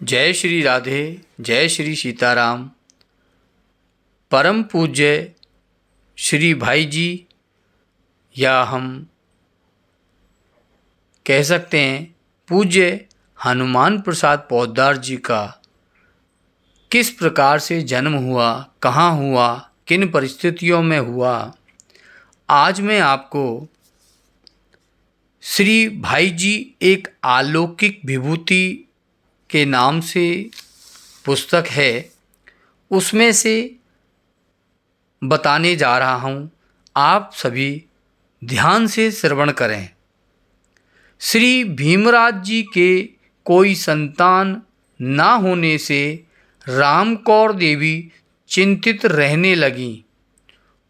जय श्री राधे, जय श्री सीताराम। परम पूज्य श्री भाई जी, या हम कह सकते हैं पूज्य हनुमान प्रसाद पोद्दार जी का किस प्रकार से जन्म हुआ, कहाँ हुआ, किन परिस्थितियों में हुआ, आज मैं आपको श्री भाई जी एक अलौकिक विभूति के नाम से पुस्तक है, उसमें से बताने जा रहा हूँ। आप सभी ध्यान से श्रवण करें। श्री भीमराज जी के कोई संतान ना होने से राम कौर देवी चिंतित रहने लगीं।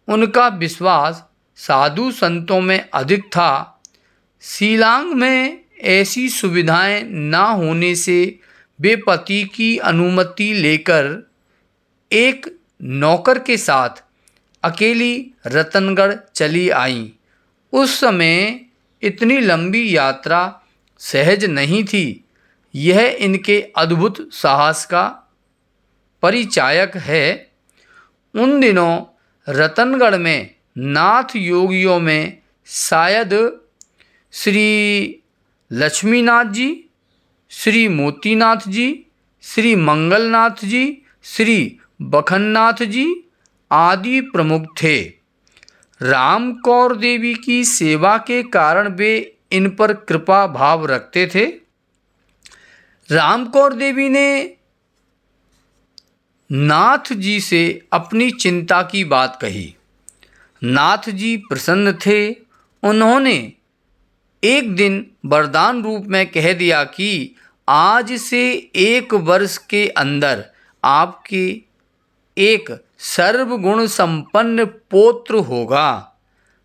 उनका विश्वास साधु संतों में अधिक था। शिलांग में ऐसी सुविधाएं ना होने से वे पति की अनुमति लेकर एक नौकर के साथ अकेली रतनगढ़ चली आईं। उस समय इतनी लंबी यात्रा सहज नहीं थी। यह इनके अद्भुत साहस का परिचायक है। उन दिनों रतनगढ़ में नाथ योगियों में शायद श्री लक्ष्मीनाथ जी, श्री मोतीनाथ जी, श्री मंगलनाथ जी, श्री बखननाथ जी आदि प्रमुख थे। राम कौर देवी की सेवा के कारण वे इन पर कृपा भाव रखते थे। राम कौर देवी ने नाथ जी से अपनी चिंता की बात कही। नाथ जी प्रसन्न थे। उन्होंने एक दिन वरदान रूप में कह दिया कि आज से 1 वर्ष के अंदर आपके एक सर्वगुण संपन्न पौत्र होगा।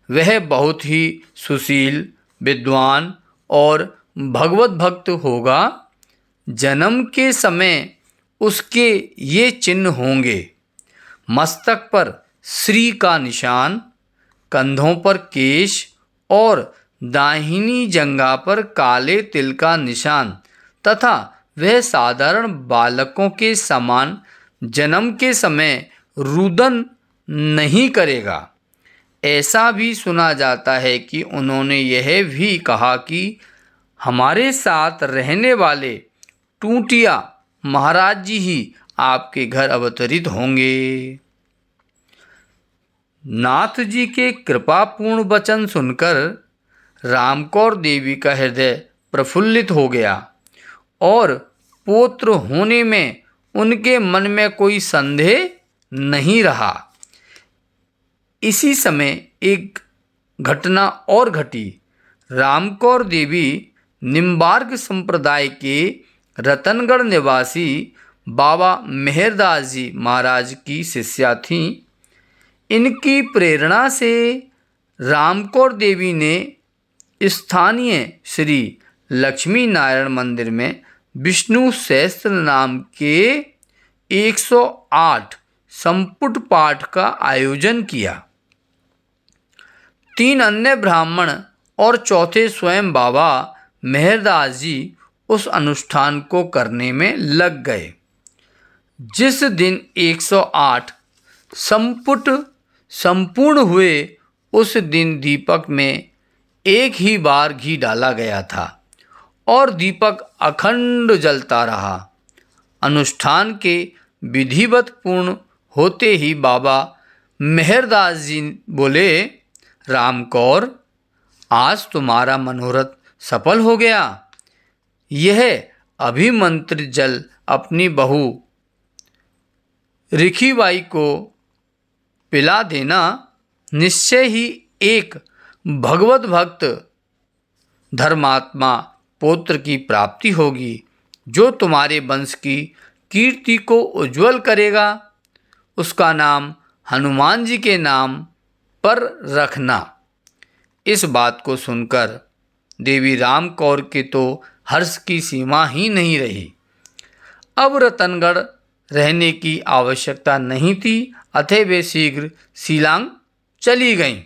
वह बहुत ही सुशील, विद्वान और भगवत भक्त होगा। जन्म के समय उसके ये चिन्ह होंगे: मस्तक पर श्री का निशान, कंधों पर केश और दाहिनी जंघा पर काले तिल का निशान, तथा वह साधारण बालकों के समान जन्म के समय रुदन नहीं करेगा। ऐसा भी सुना जाता है कि उन्होंने यह भी कहा कि हमारे साथ रहने वाले टूटिया महाराज जी ही आपके घर अवतरित होंगे। नाथ जी के कृपापूर्ण वचन सुनकर रामकौर देवी का हृदय प्रफुल्लित हो गया और पुत्र होने में उनके मन में कोई संदेह नहीं रहा। इसी समय एक घटना और घटी। रामकौर देवी निम्बार्क संप्रदाय के रतनगढ़ निवासी बाबा मेहरदास जी महाराज की शिष्या थीं। इनकी प्रेरणा से रामकौर देवी ने स्थानीय श्री लक्ष्मी नारायण मंदिर में विष्णु सहस्त्र नाम के 108 संपुट पाठ का आयोजन किया। 3 अन्य ब्राह्मण और चौथे स्वयं बाबा मेहरदास जी उस अनुष्ठान को करने में लग गए। जिस दिन 108 संपुट संपूर्ण हुए, उस दिन दीपक में एक ही बार घी डाला गया था और दीपक अखंड जलता रहा। अनुष्ठान के विधिवत पूर्ण होते ही बाबा मेहरदास जी बोले, रामकौर, आज तुम्हारा मनोरथ सफल हो गया। यह अभिमंत्रित जल अपनी बहू रिखीबाई को पिला देना। निश्चय ही एक भगवत भक्त धर्मात्मा पौत्र की प्राप्ति होगी, जो तुम्हारे वंश की कीर्ति को उज्जवल करेगा। उसका नाम हनुमान जी के नाम पर रखना। इस बात को सुनकर देवी राम कौर के तो हर्ष की सीमा ही नहीं रही। अब रतनगढ़ रहने की आवश्यकता नहीं थी, अतः वे शीघ्र शिलांग चली गईं।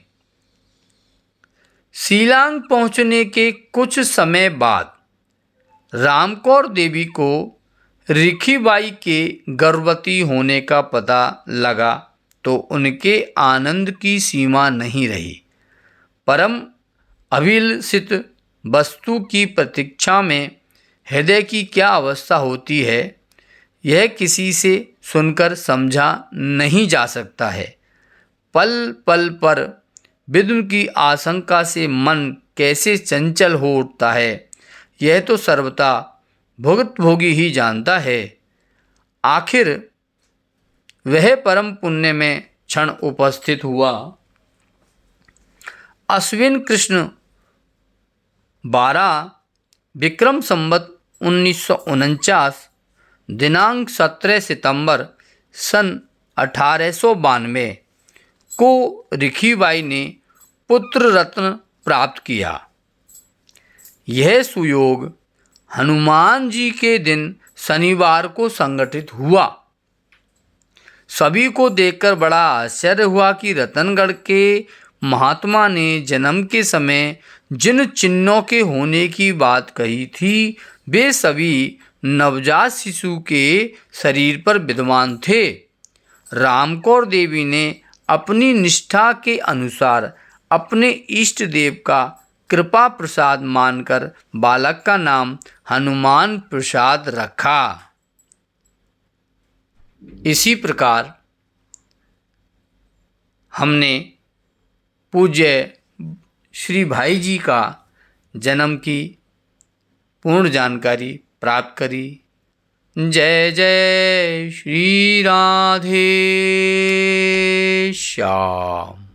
शिलांग पहुंचने के कुछ समय बाद रामकौर देवी को रिखीबाई के गर्भवती होने का पता लगा तो उनके आनंद की सीमा नहीं रही। परम अभिलषित वस्तु की प्रतीक्षा में हृदय की क्या अवस्था होती है, यह किसी से सुनकर समझा नहीं जा सकता है। पल पल पर विद्म की आशंका से मन कैसे चंचल हो उठता है, यह तो सर्वथा भुक्तभोगी ही जानता है। आखिर वह परम पुण्य में क्षण उपस्थित हुआ। अश्विन कृष्ण 12 विक्रम संवत 1949 दिनांक 17 सितंबर सन 1892 को रिखीबाई ने पुत्र रत्न प्राप्त किया। यह सुयोग हनुमान जी के दिन शनिवार को संगठित हुआ। सभी को देखकर बड़ा आश्चर्य हुआ कि रतनगढ़ के महात्मा ने जन्म के समय जिन चिन्हों के होने की बात कही थी, वे सभी नवजात शिशु के शरीर पर विद्यमान थे। रामकौर देवी ने अपनी निष्ठा के अनुसार अपने इष्ट देव का कृपा प्रसाद मानकर बालक का नाम हनुमान प्रसाद रखा। इसी प्रकार हमने पूज्य श्री भाई जी का जन्म की पूर्ण जानकारी प्राप्त करी। जय जय श्री राधे श्याम।